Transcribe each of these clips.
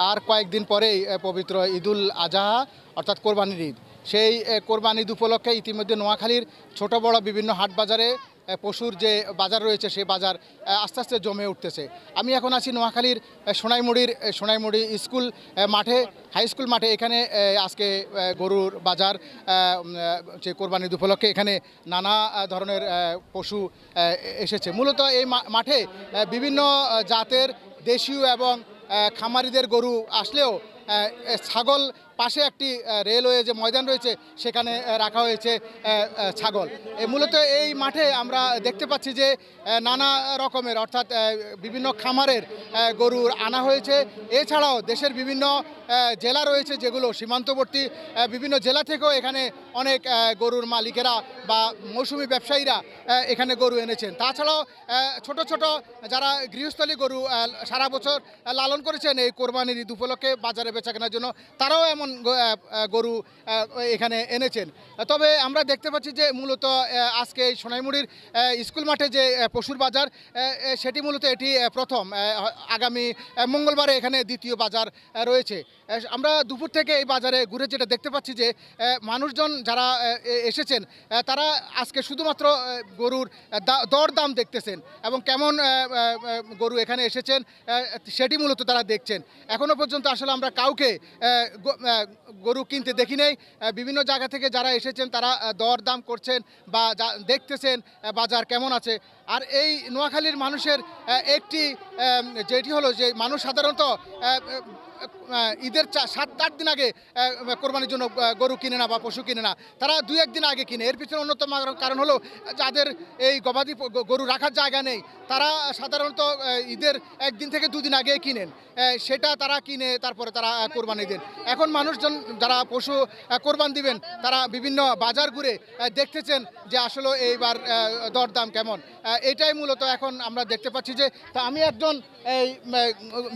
আর কয়েকদিন পরেই পবিত্র ঈদুল আজহা অর্থাৎ কোরবানির ঈদ। সেই কোরবানি ঈদ উপলক্ষে ইতিমধ্যে নোয়াখালীর ছোট বড় বিভিন্ন হাট বাজারে পশুর যে বাজার রয়েছে সেই বাজার আস্তে আস্তে জমে উঠতেছে। আমি এখন আছি নোয়াখালীর সোনাইমুড়ি স্কুল মাঠে, হাই স্কুল মাঠে। এখানে আজকে গরুর বাজার, যে কোরবানি ঈদ উপলক্ষে এখানে নানা ধরনের পশু এসেছে। মূলত এই মাঠে বিভিন্ন জাতের দেশীয় এবং খামারিদের গরু আসলেও ছাগল পাশে একটি রেলওয়ে যে ময়দান রয়েছে সেখানে রাখা হয়েছে ছাগল। মূলত এই মাঠে আমরা দেখতে পাচ্ছি যে নানা রকমের অর্থাৎ বিভিন্ন খামারের গরুর আনা হয়েছে। এছাড়াও দেশের বিভিন্ন জেলা রয়েছে যেগুলো সীমান্তবর্তী, বিভিন্ন জেলা থেকেও এখানে অনেক গরুর মালিকেরা বা মৌসুমি ব্যবসায়ীরা এখানে গরু এনেছেন। তাছাড়াও ছোট ছোট যারা গৃহস্থলী গরু সারা বছর লালন করেছেন এই কোরবানির ঈদ উপলক্ষে বাজারে বেচা কেনার জন্য, তারাও এমন গরু এখানে এনেছেন। তবে আমরা দেখতে পাচ্ছি যে মূলত আজকে এই সোনাইমুড়ির স্কুল মাঠে যে পশুর বাজার, সেটি মূলত এটি প্রথম। আগামী মঙ্গলবারে এখানে দ্বিতীয় বাজার রয়েছে। আমরা দুপুর থেকে এই বাজারে ঘুরে যেটা দেখতে পাচ্ছি যে মানুষজন যারা এসেছেন তারা আজকে শুধুমাত্র গরুর দরদাম দেখতেছেন এবং কেমন গরু এখানে এসেছেন সেটি মূলত তারা দেখছেন। এখনও পর্যন্ত আসলে আমরা কাউকে গরু কিনতে দেখি নেই। বিভিন্ন জায়গা থেকে যারা এসেছেন তারা দরদাম করছেন বা দেখতেছেন বাজার কেমন আছে। আর এই নোয়াখালীর মানুষের একটি যেটি হলো যে মানুষ সাধারণত ঈদের 7-8 দিন আগে কোরবানির জন্য গরু কিনে না বা পশু কিনে না, তারা 2-1 দিন আগে কিনে। এর পিছনে অন্যতম কারণ হলো যাদের এই গবাদি গরু রাখার জায়গা নেই, তারা সাধারণত ঈদের 1 দিন থেকে 2 দিন আগে কিনেন, সেটা তারা কিনে তারপরে তারা কোরবানি দেন। এখন মানুষজন যারা পশু কোরবান দিবেন তারা বিভিন্ন বাজার ঘুরে দেখতেছেন যে আসলে এইবার দরদাম কেমন। এটাই মূলত এখন আমরা দেখতে পাচ্ছি যে তা আমি একজন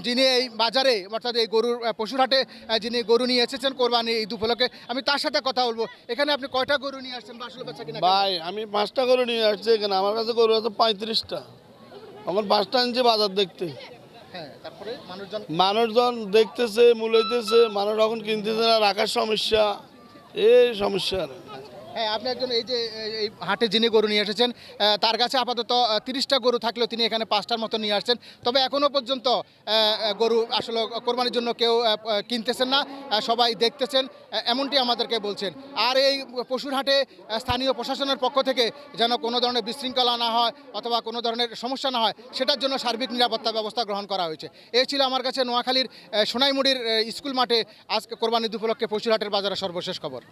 যিনি এই বাজারে অর্থাৎ এই গরুর পশুর হাটে যিনি গরু নিয়ে এসেছেন কোরবানি ঈদ উপলক্ষে, আমি তার সাথে কথা বলবো। এখানে আপনি কয়টা গরু নিয়ে আসছেন বা আসলে বেচা কিনা? ভাই আমি 5টা গরু নিয়ে আসছি এখানে, আমার কাছে গরু আছে 35টা। আমার 5টা আনছি বাজার দেখতে। হ্যাঁ, তারপরে মানুষজন দেখতেছে, মূলাইতেছে, মানুষ এখন কিনতেছে না, রাখার সমস্যা, এই সমস্যা। হ্যাঁ, আপনি একজন এই যে এই হাটে যিনি গরু নিয়ে এসেছেন তার কাছে আপাতত 30টা গরু থাকলেও তিনি এখানে 5টার মতো নিয়ে আসছেন। তবে এখনও পর্যন্ত গরু আসলে কোরবানির জন্য কেউ কিনতেছেন না, সবাই দেখতেছেন, এমনটি আমাদেরকে বলছেন। আর এই পশুর হাটে স্থানীয় প্রশাসনের পক্ষ থেকে যেন কোনো ধরনের বিশৃঙ্খলা না হয় অথবা কোনো ধরনের সমস্যা না হয় সেটার জন্য সার্বিক নিরাপত্তা ব্যবস্থা গ্রহণ করা হয়েছে। এই ছিল আমার কাছে নোয়াখালীর সোনাইমুড়ির স্কুল মাঠে আজকে কোরবানি ঈদ উপলক্ষে পশুর হাটের বাজারের সর্বশেষ খবর।